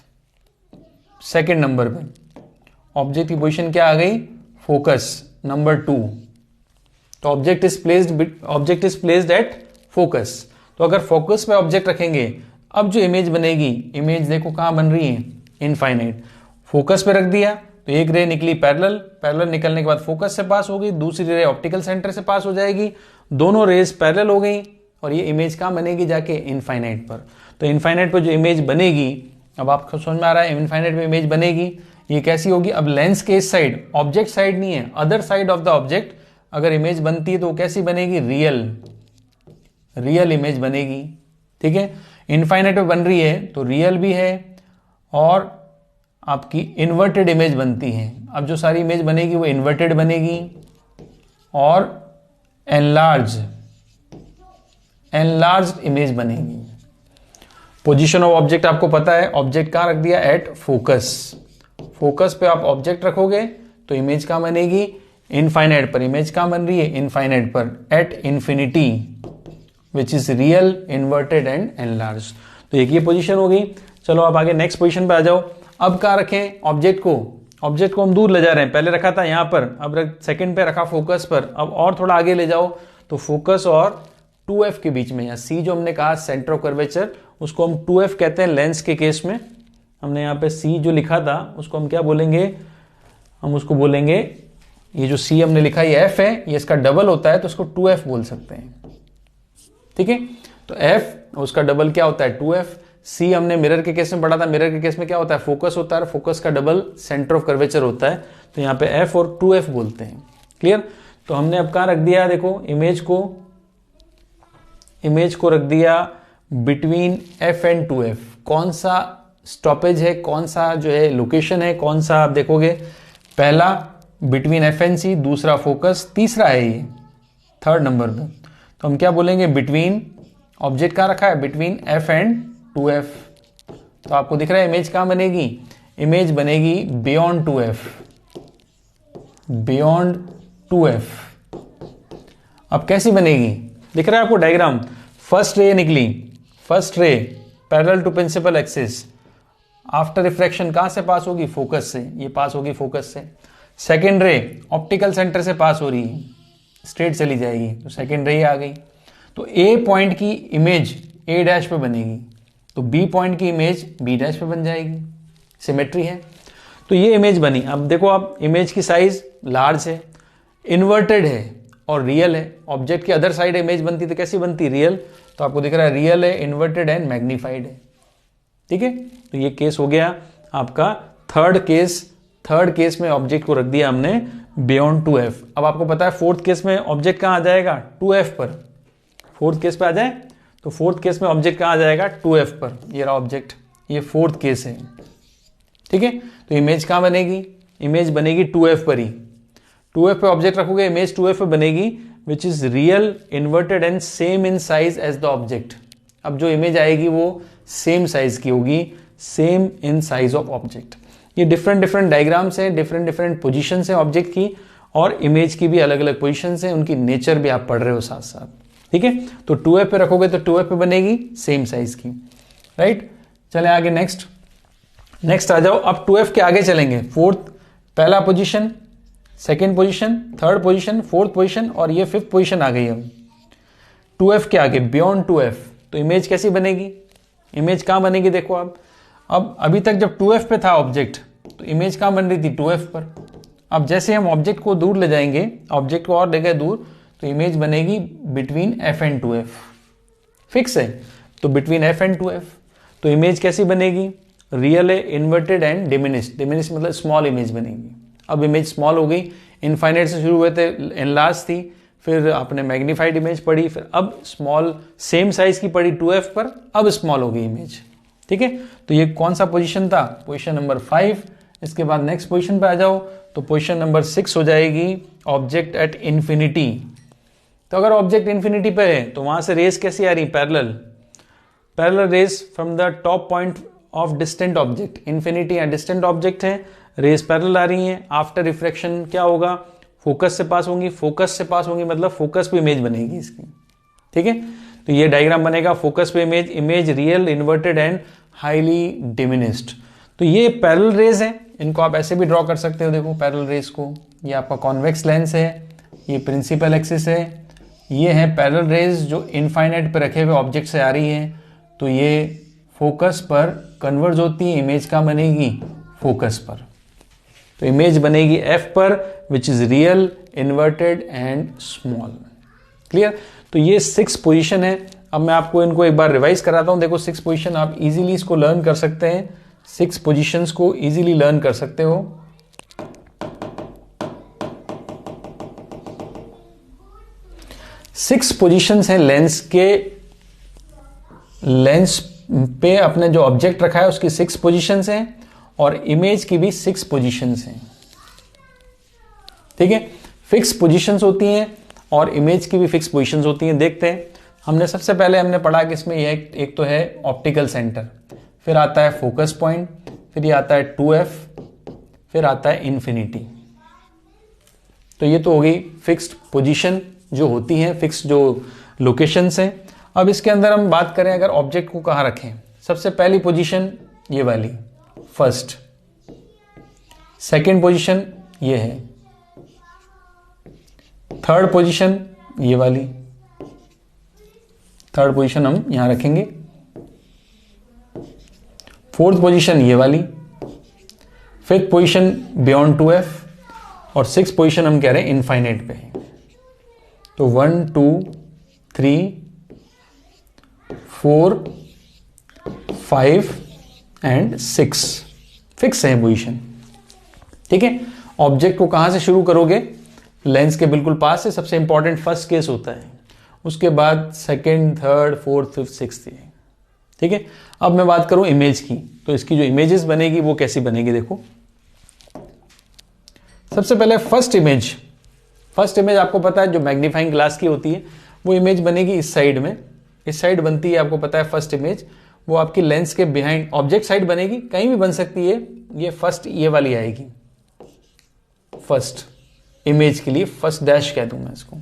A: सेकंड नंबर पे। ऑब्जेक्ट की पोजीशन क्या आ गई? Focus, number 2। तो object is placed at focus. तो अगर फोकस पे ऑब्जेक्ट रखेंगे, अब जो इमेज बनेगी, इमेज देखो कहां बन रही है? इनफाइनाइट। फोकस पे रख दिया तो एक रे निकली पैरेलल निकलने के बाद फोकस से पास हो गई, दूसरी रे ऑप्टिकल सेंटर से पास हो जाएगी, दोनों रेज पैरेलल हो गई और ये इमेज कहां बनेगी? जाके इनफाइनाइट पर। तो इनफाइनाइट पर जो इमेज बनेगी, अब आपको समझ में आ रहा है इनफाइनाइट में इमेज बनेगी, ये कैसी होगी? अब लेंस के इस साइड, ऑब्जेक्ट साइड नहीं है, other side of the object अगर इमेज बनती है तो वो कैसी बनेगी? रियल इमेज बनेगी। ठीक है, इनफाइनाइट में बन रही है तो रियल भी है और आपकी इन्वर्टेड इमेज बनती है। अब जो सारी इमेज बनेगी वो इन्वर्टेड बनेगी और एनलार्ज इमेज बनेगी। पोजीशन ऑफ ऑब्जेक्ट आपको पता है, ऑब्जेक्ट कहां रख दिया? एट फोकस पे आप ऑब्जेक्ट रखोगे तो इमेज कहां बनेगी? इनफाइनाइट पर। इमेज कहां बन रही है? इनफाइनाइट पर, at infinity, which is real, inverted and enlarge. तो एक ये पोजीशन होगी। चलो अब आगे नेक्स्ट पोजीशन पे आ जाओ। अब कहां रखें ऑब्जेक्ट को हम दूर ले जा रहे हैं, पहले रखा था यहां पर, अब सेकंड पे रखा फोकस पर। अब और थोड़ा आगे ले जाओ तो फोकस और 2F के बीच में, या C जो हमने कहा सेंटर ऑफ कर्वेचर, उसको हम 2F कहते हैं लेंस के केस में। हमने यहाँ पे C जो लिखा था उसको हम क्या बोलेंगे? हम उसको बोलेंगे, ये जो C हमने लिखा ये F है, ये इसका डबल होता है तो उसको 2F बोल सकते हैं। ठीक है, तो एफ उसका डबल क्या होता है 2f। सी हमने मिरर के केस में पढ़ा था, मिरर के केस में क्या होता है फोकस होता है, फोकस का डबल सेंटर ऑफ कर्वेचर होता है, तो यहाँ पे एफ और 2f बोलते हैं। क्लियर। तो हमने अब कहाँ रख दिया, देखो इमेज को रख दिया बिटवीन f एंड 2f। कौन सा स्टॉपेज है, कौन सा जो है लोकेशन है, कौन सा आप देखोगे, पहला बिटवीन एफ एंड सी, दूसरा फोकस, तीसरा है ये थर्ड नंबर पे। तो हम क्या बोलेंगे, बिटवीन, ऑब्जेक्ट कहाँ रखा है, बिटवीन एफ एंड 2f। तो आपको दिख रहा है इमेज कहाँ बनेगी, इमेज बनेगी बियॉन्ड 2f, बियॉन्ड 2f। अब कैसी बनेगी, दिख रहा है आपको डायग्राम, फर्स्ट रे निकली, first ray parallel to principal axis, after refraction कहां से पास होगी, फोकस से, ये पास होगी फोकस से। सेकेंड रे ऑप्टिकल सेंटर से पास हो रही है, स्ट्रेट चली जाएगी, तो सेकेंड रे आ गई। तो ए पॉइंट की इमेज ए डैश पे बनेगी, तो बी पॉइंट की इमेज बी डैश पे बन जाएगी, सिमेट्री है। तो ये इमेज बनी। अब देखो आप, इमेज की साइज लार्ज है, इन्वर्टेड है और रियल है। ऑब्जेक्ट के अदर साइड इमेज बनती तो कैसी बनती, रियल। तो आपको दिख रहा है रियल है, इन्वर्टेड एंड मैग्नीफाइड है। ठीक है, तो ये केस हो गया आपका थर्ड केस में ऑब्जेक्ट को रख दिया हमने बियॉन्ड 2f। अब आपको पता है फोर्थ केस में ऑब्जेक्ट कहां आ जाएगा, 2f पर। फोर्थ केस पे आ जाए तो फोर्थ केस में ऑब्जेक्ट कहां आ जाएगा, 2f पर। ये रहा ऑब्जेक्ट, ये फोर्थ केस है। ठीक है, तो इमेज कहां बनेगी, इमेज बनेगी 2f पर ही। 2f पे ऑब्जेक्ट रखोगे, इमेज 2f पे बनेगी, which is real, inverted and same in size as the object. अब जो इमेज आएगी वो सेम साइज की होगी, same in size of object. ये डिफरेंट डायग्राम्स हैं, डिफरेंट पोजीशन है ऑब्जेक्ट की, और इमेज की भी अलग अलग पोजीशन है, उनकी नेचर भी आप पढ़ रहे हो साथ साथ। ठीक है, तो 2f पे रखोगे तो 2f पे बनेगी सेम साइज की, राइट। चले आगे, नेक्स्ट आ जाओ। अब 2f के आगे चलेंगे, फोर्थ, पहला position, second position, third position, fourth position, और ये फिफ्थ पोजीशन आ गई। अब 2f के आगे बियॉन्ड 2f, तो इमेज कैसी बनेगी, इमेज कहां बनेगी, देखो आप, अब अभी तक जब 2f पे था ऑब्जेक्ट, तो इमेज कहां बन रही थी, 2f पर। अब जैसे हम ऑब्जेक्ट को दूर ले जाएंगे, ऑब्जेक्ट को और ले गए दूर, तो इमेज बनेगी between f and 2f। Fix है, तो बिटवीन f एंड 2f, तो इमेज कैसी बनेगी, रियल है, इन्वर्टेड एंड डिमिनिश्ड। डिमिनिश्ड मतलब स्मॉल इमेज बनेगी। अब इमेज स्मॉल हो गई, इनफाइनाइट से शुरू हुए थे, एनलार्ज थी, फिर आपने मैग्नीफाइड इमेज पढ़ी, फिर अब स्मॉल, सेम साइज की पढ़ी 2f पर, अब स्मॉल हो गई इमेज। ठीक है, तो ये कौन सा पोजीशन था, पोजीशन नंबर 5। इसके बाद नेक्स्ट पोजीशन पे आ जाओ, तो पोजीशन नंबर 6 हो जाएगी ऑब्जेक्ट एट इंफिनिटी। तो अगर ऑब्जेक्ट इंफिनिटी पे है तो वहां से रेस कैसी आ रही, parallel rays from the top point of distant object. Infinity या डिस्टेंट ऑब्जेक्ट है, रेस पैरेलल आ रही हैं। आफ्टर रिफ्रैक्शन क्या होगा, फोकस से पास होंगी, मतलब फोकस पे इमेज बनेगी इसकी। ठीक है, तो ये डायग्राम बनेगा, फोकस पे image real, inverted and highly diminished. तो ये पैरेलल रेज है, इनको आप ऐसे भी ड्रॉ कर सकते हो। देखो पैरेलल रेज को, ये आपका कॉन्वेक्स लेंस है, ये प्रिंसिपल एक्सिस है, ये है पैरेलल रेज जो इनफाइनाइट पे रखे हुए ऑब्जेक्ट से आ रही है, तो ये फोकस पर कन्वर्ज होती है, इमेज का बनेगी फोकस पर। तो इमेज बनेगी f पर, विच is real, inverted and small. Clear, तो ये 6 पोजीशन है। अब मैं आपको इनको एक बार रिवाइज कराता हूं। देखो 6 पोजीशन आप इजीली इसको लर्न कर सकते हैं, 6 पोजीशंस को इजीली लर्न कर सकते हो। सिक्स पोजीशंस हैं लेंस के, लेंस पे अपने जो ऑब्जेक्ट रखा है उसकी 6 पोजीशंस हैं, और इमेज की भी 6 पोजीशंस हैं। ठीक है, फिक्स पोजीशंस होती हैं और इमेज की भी फिक्स पोजीशंस होती हैं। देखते हैं, हमने सबसे पहले हमने पढ़ा कि इसमें ये एक तो है ऑप्टिकल सेंटर, फिर आता है फोकस पॉइंट, फिर ये आता है 2f, फिर आता है इंफिनिटी। तो ये तो हो गई फिक्स्ड पोजीशन जो होती हैं, फिक्स जो लोकेशंस हैं। अब इसके अंदर हम बात करें अगर ऑब्जेक्ट को कहाँ रखें, सबसे पहली पोजीशन ये वाली फर्स्ट, सेकंड पोजीशन ये है, थर्ड पोजीशन ये वाली, थर्ड पोजीशन हम यहां रखेंगे, फोर्थ पोजीशन ये वाली, फिफ्थ पोजीशन बियॉन्ड 2f, और सिक्स पोजीशन हम कह रहे हैं इनफाइनाइट पे है। तो 1 2 3 4, 5 एंड 6 फिक्स है पोजीशन। ठीक है, ऑब्जेक्ट को कहां से शुरू करोगे? लेंस के बिल्कुल पास से। सबसे इंपॉर्टेंट फर्स्ट केस होता है, उसके बाद second, third, fourth, fifth, sixth. ठीक है, अब मैं बात करूं इमेज की, तो इसकी जो इमेजेस बनेगी वो कैसी बनेगी देखो। सबसे पहले फर्स्ट इमेज आपको पता है जो मैग्नीफाइंग ग्लास की होती है, वो इमेज बनेगी इस साइड में, इस साइड बनती है, आपको पता है फर्स्ट इमेज। वो आपकी लेंस के बिहाइंड ऑब्जेक्ट साइड बनेगी, कहीं भी बन सकती है। ये फर्स्ट, ये वाली आएगी फर्स्ट इमेज के लिए, फर्स्ट डैश कह दूं मैं इसको।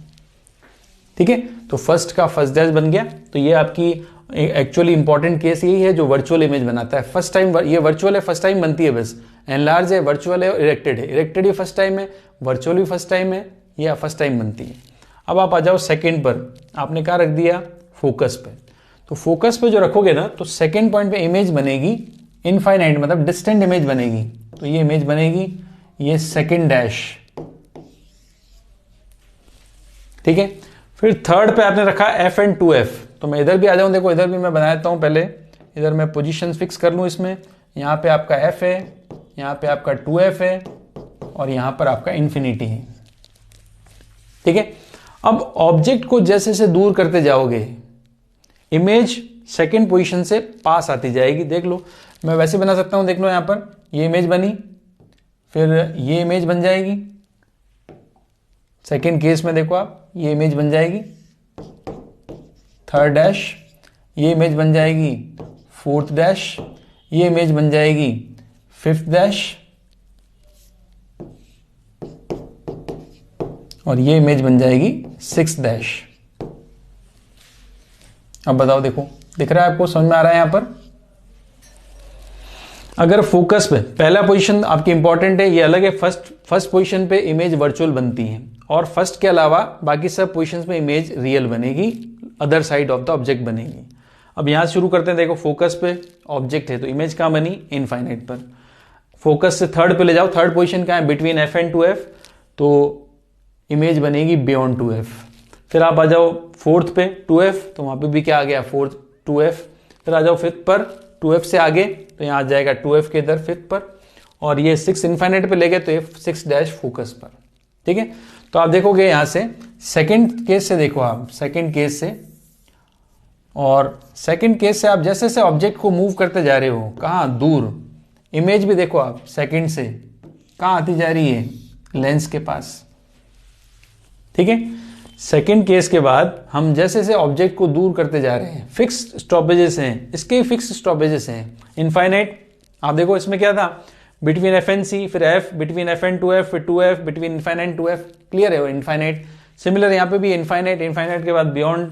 A: ठीक है, तो फर्स्ट का फर्स्ट डैश बन गया। तो ये आपकी एक्चुअली इंपॉर्टेंट केस यही है जो वर्चुअल इमेज बनाता है। फर्स्ट टाइम ये वर्चुअल है, फर्स्ट टाइम बनती है बस। एनलार्ज है, वर्चुअल है, और इरेक्टेड है। इरेक्टेड भी फर्स्ट टाइम है, वर्चुअल भी फर्स्ट टाइम है, या फर्स्ट टाइम बनती है। अब आप आ जाओ सेकंड पर, आपने क्या रख दिया? फोकस पे। तो फोकस पे जो रखोगे ना, तो सेकंड पॉइंट पे इमेज बनेगी इनफाइनाइट, मतलब डिस्टेंट इमेज बनेगी। तो ये इमेज बनेगी, ये सेकंड डैश। ठीक है, फिर थर्ड पे आपने रखा f एंड 2f। तो मैं इधर भी आ जाऊं, देखो इधर भी मैं बना देता हूं। पहले इधर मैं पोजीशन फिक्स कर लूं इसमें। यहां पे आपका f है, यहां पे आपका 2f है, और यहां पर आपका इंफिनिटी है। ठीक है, अब ऑब्जेक्ट को जैसे जैसे दूर करते जाओगे, इमेज सेकंड पोजीशन से पास आती जाएगी। देख लो, मैं वैसे बना सकता हूं, देख लो यहां पर ये इमेज बनी, फिर ये इमेज बन जाएगी। सेकंड केस में देखो आप, ये इमेज बन जाएगी थर्ड डैश, ये इमेज बन जाएगी फोर्थ डैश, ये इमेज बन जाएगी फिफ्थ डैश, और ये इमेज बन जाएगी सिक्स्थ डैश। अब बताओ, देखो दिख रहा है आपको, समझ में आ रहा है? यहां पर अगर फोकस पे पहला पोजीशन आपकी इंपॉर्टेंट है, ये अलग है। फर्स्ट पोजीशन पे इमेज वर्चुअल बनती है, और फर्स्ट के अलावा बाकी सब पोजीशंस में इमेज रियल बनेगी, other side of the object बनेगी। अब यहां शुरू करते हैं। देखो फोकस पे ऑब्जेक्ट है, तो इमेज कहां बनी? इनफाइनाइट पर। फोकस से थर्ड पे ले जाओ, थर्ड पोजीशन कहां है? बिटवीन f एंड 2f, तो इमेज बनेगी बियॉन्ड 2f। फिर आप आ जाओ फोर्थ पे 2f, तो वहां पे भी क्या आ गया? Fourth 2f। फिर आ जाओ फिफ्थ पर 2f से आगे, तो यहाँ आ जाएगा 2f के इधर फिफ्थ पर, और ये 6 इनफाइनाइट पे ले गए, तो ये 6 डैश फोकस पर। ठीक है, तो आप देखोगे यहां से सेकंड केस से, देखो आप सेकंड केस से, और सेकंड केस से आप जैसे जैसे ऑब्जेक्ट को मूव करते जा रहे हो, कहां? दूर। इमेज भी देखो आप सेकंड से कहां आती जा रही है? लेंस के पास। ठीक है, सेकंड केस के बाद हम जैसे जैसे ऑब्जेक्ट को दूर करते जा रहे हैं, फिक्स स्टॉपेजेस हैं, इसके फिक्स स्टॉपेजेस हैं। इनफाइनाइट, आप देखो इसमें क्या था? बिटवीन f एंड c, फिर f, between f and 2f, फिर 2f, between infinite 2f। Clear है वो इनफाइनाइट। सिमिलर यहाँ पे भी इनफाइनाइट, इनफाइनाइट के बाद बियॉन्ड,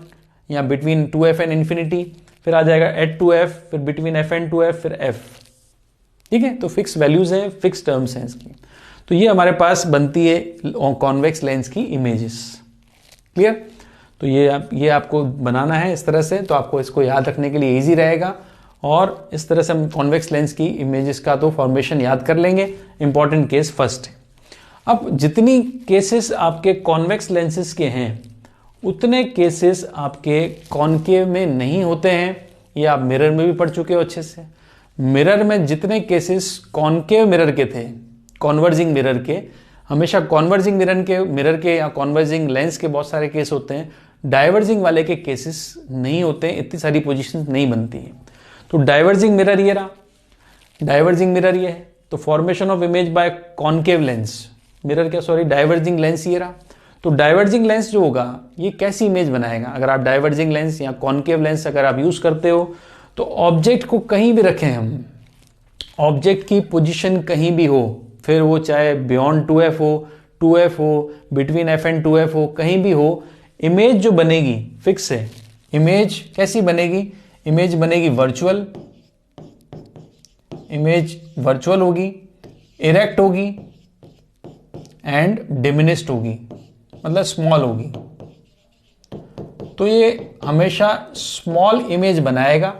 A: या बिटवीन 2f एंड इन्फिनिटी, फिर आ जाएगा एट 2f, फिर बिटवीन f एंड 2f, फिर f। ठीक है, तो फिक्स वैल्यूज हैं, फिक्स टर्म्स हैं इसकी। तो ये हमारे पास बनती है कॉन्वेक्स लेंस की इमेजेस। क्लियर? तो ये आपको बनाना है इस तरह से, तो आपको इसको याद रखने के लिए इजी रहेगा, और इस तरह से हम कॉन्वेक्स लेंस की इमेजेस का तो फॉर्मेशन याद कर लेंगे। इंपॉर्टेंट केस फर्स्ट है। अब जितनी केसेस आपके कॉन्वेक्स लेंसेस के हैं, उतने केसेस आपके कॉनकेव में नहीं होते हैं। ये आप मिरर में भी पढ़ चुके हो अच्छे से। मिरर में जितने केसेस कॉनकेव मिरर के थे, कॉन्वर्जिंग मिरर के, हमेशा कॉन्वर्जिंग मिरर के या कॉन्वर्जिंग लेंस के बहुत सारे केस होते हैं। डाइवर्जिंग वाले के केसेस नहीं होते हैं, इतनी सारी पोजीशंस नहीं बनती है। तो डाइवर्जिंग मिरर ये रहा, डाइवर्जिंग मिरर ये है। तो formation of image by concave lens, mirror क्या, सॉरी, डाइवर्जिंग लेंस ये रहा। तो डाइवर्जिंग लेंस जो होगा, ये कैसी इमेज बनाएगा? अगर आप डाइवर्जिंग लेंस या कॉनकेव लेंस अगर आप यूज करते हो, तो ऑब्जेक्ट को कहीं भी रखें हम, ऑब्जेक्ट की पोजीशन कहीं भी हो, फिर वो चाहे बियॉन्ड 2f हो, 2f हो, बिटवीन f एंड 2f हो, कहीं भी हो, इमेज जो बनेगी फिक्स है। इमेज कैसी बनेगी? इमेज बनेगी वर्चुअल, इमेज वर्चुअल होगी, इरेक्ट होगी एंड डिमिनिश्ड होगी, मतलब स्मॉल होगी। तो ये हमेशा स्मॉल इमेज बनाएगा,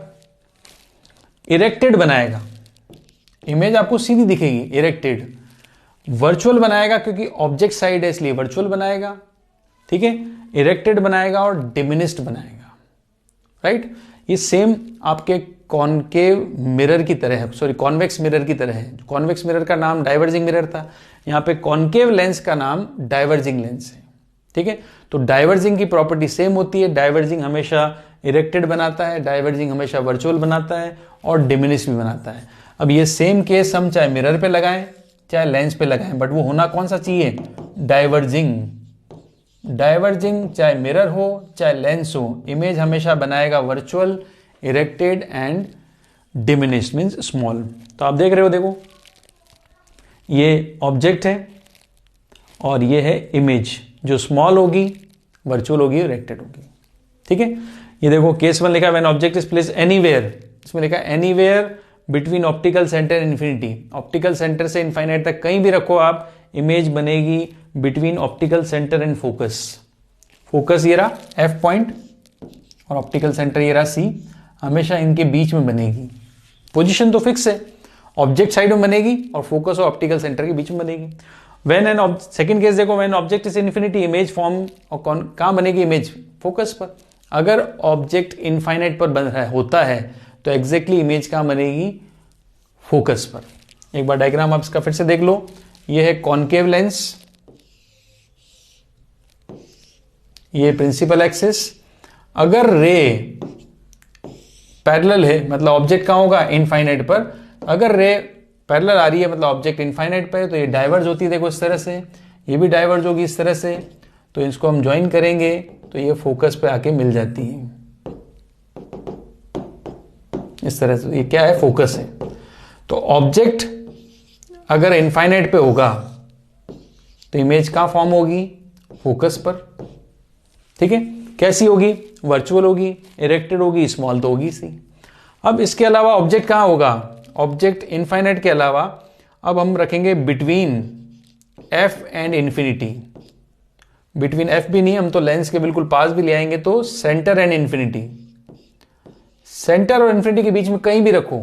A: इरेक्टेड बनाएगा। इमेज आपको सीधी दिखेगी, इरेक्टेड। वर्चुअल बनाएगा क्योंकि ऑब्जेक्ट साइड है इसलिए वर्चुअल बनाएगा। ठीक है, इरेक्टेड बनाएगा और डिमिनिश्ड बनाएगा। राइट, ये सेम आपके कॉनकेव मिरर की तरह है, सॉरी कॉन्वेक्स मिरर की तरह है। कॉन्वेक्स मिरर का नाम डाइवर्जिंग मिरर था, यहाँ पे कॉनकेव लेंस का नाम डाइवर्जिंग लेंस है। ठीक है, तो डाइवर्जिंग की प्रॉपर्टी सेम होती है। डाइवर्जिंग हमेशा इरेक्टेड बनाता है, डाइवर्जिंग हमेशा वर्चुअल बनाता है और डिमिनिश भी बनाता है। अब ये सेम केस हम चाहे मिरर पे लगाएं चाहे लेंस पे लगाएं, बट वो होना कौन सा चाहिए, डाइवर्जिंग। डाइवर्जिंग चाहे मिरर हो चाहे लेंस हो, इमेज हमेशा बनाएगा virtual, erected and diminished means small. तो आप देख रहे हो, देखो ये ऑब्जेक्ट है और ये है इमेज, जो स्मॉल होगी, वर्चुअल होगी, इरेक्टेड होगी। ठीक है, ये देखो केस 1 लिखा है when object is placed anywhere, इसमें लिखा है anywhere between optical centre and infinity. Optical centre से इनफाइनाइट तक कहीं भी रखो आप, इमेज बनेगी between optical centre and focus. Focus ये रहा F पॉइंट और ऑप्टिकल सेंटर ये रहा C, हमेशा इनके बीच में बनेगी। पोजीशन तो फिक्स है, ऑब्जेक्ट साइड में बनेगी और फोकस और ऑप्टिकल सेंटर के बीच में बनेगी। व्हेन एन सेकंड केस देखो, when object is infinity, image form और कहां बनेगी, इमेज फोकस पर। अगर ऑब्जेक्ट इनफाइनाइट पर बन रहा होता है तो एग्जैक्टली इमेज कहां बनेगी, फोकस पर। एक बार डायग्राम आप इसका फिर से देख लो, ये है कॉनकेव लेंस, ये प्रिंसिपल एक्सिस। अगर रे पैरेलल है मतलब ऑब्जेक्ट कहां होगा, इनफाइनाइट पर। अगर रे पैरेलल आ रही है मतलब ऑब्जेक्ट इनफाइनाइट पर है, तो ये डाइवर्ज होती है, देखो इस तरह से, ये भी डाइवर्ज होगी इस तरह से। तो इसको हम ज्वाइन करेंगे तो ये फोकस पे आके मिल जाती है इस तरह से। ये क्या है, फोकस है। तो ऑब्जेक्ट अगर इनफाइनाइट पे होगा तो इमेज कहां फॉर्म होगी, फोकस पर। ठीक है, कैसी होगी, वर्चुअल होगी, इरेक्टेड होगी, स्मॉल तो होगी सी। अब इसके अलावा ऑब्जेक्ट कहां होगा, ऑब्जेक्ट इनफाइनाइट के अलावा अब हम रखेंगे between F and infinity. Between F भी नहीं, हम तो लेंस के बिल्कुल पास भी ले आएंगे, तो सेंटर एंड इंफिनिटी। सेंटर और इंफिनिटी के बीच में कहीं भी रखो,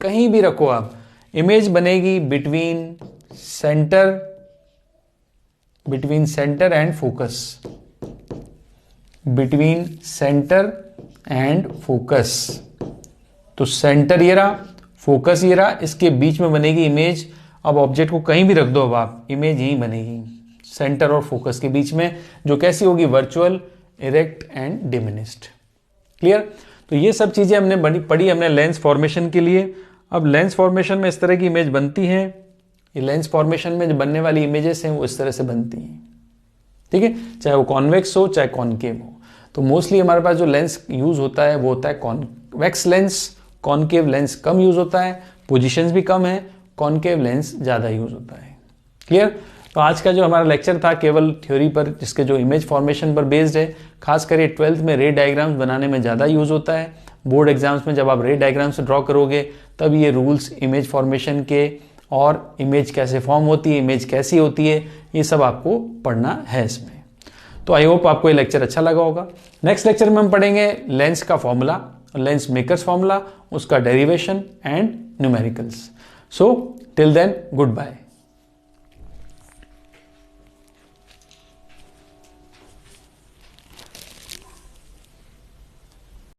A: कहीं भी रखो आप, इमेज बनेगी between centre and focus, between centre and focus. तो सेंटर ये रहा, फोकस ये रहा, इसके बीच में बनेगी इमेज। अब ऑब्जेक्ट को कहीं भी रख दो, अब आप, इमेज यहीं बनेगी सेंटर और फोकस के बीच में, जो कैसी होगी, virtual, erect and diminished. Clear. तो ये सब चीजें हमने पढ़ी हमने लेंस फॉर्मेशन के लिए। अब लेंस फॉर्मेशन में इस तरह की इमेज बनती है, ये लेंस फॉर्मेशन में जो बनने वाली इमेजेस हैं वो इस तरह से बनती हैं। ठीक है, चाहे वो कॉन्वेक्स हो चाहे कॉनकेव हो। तो मोस्टली हमारे पास जो लेंस यूज होता है वो होता है कॉन्वेक्स लेंस, कॉनकेव लेंस कम यूज होता है, पोजीशंस भी कम है, कॉनकेव लेंस ज्यादा यूज होता है। क्लियर। तो आज का जो हमारा लेक्चर था केवल थ्योरी पर, जिसके जो इमेज फॉर्मेशन पर बेस्ड है, खासकर ये 12th में रे डायग्राम्स बनाने में ज़्यादा यूज़ होता है। बोर्ड एग्जाम्स में जब आप रे डायग्राम्स ड्रॉ करोगे तब ये रूल्स इमेज फॉर्मेशन के और इमेज कैसे फॉर्म होती है, इमेज कैसी होती है, ये सब आपको पढ़ना है इसमें। तो आई होप आपको ये लेक्चर अच्छा लगा होगा। नेक्स्ट लेक्चर में हम पढ़ेंगे लेंस का फॉर्मूला, लेंस मेकर्स फॉर्मूला, उसका derivation and numericals. So till then, good bye.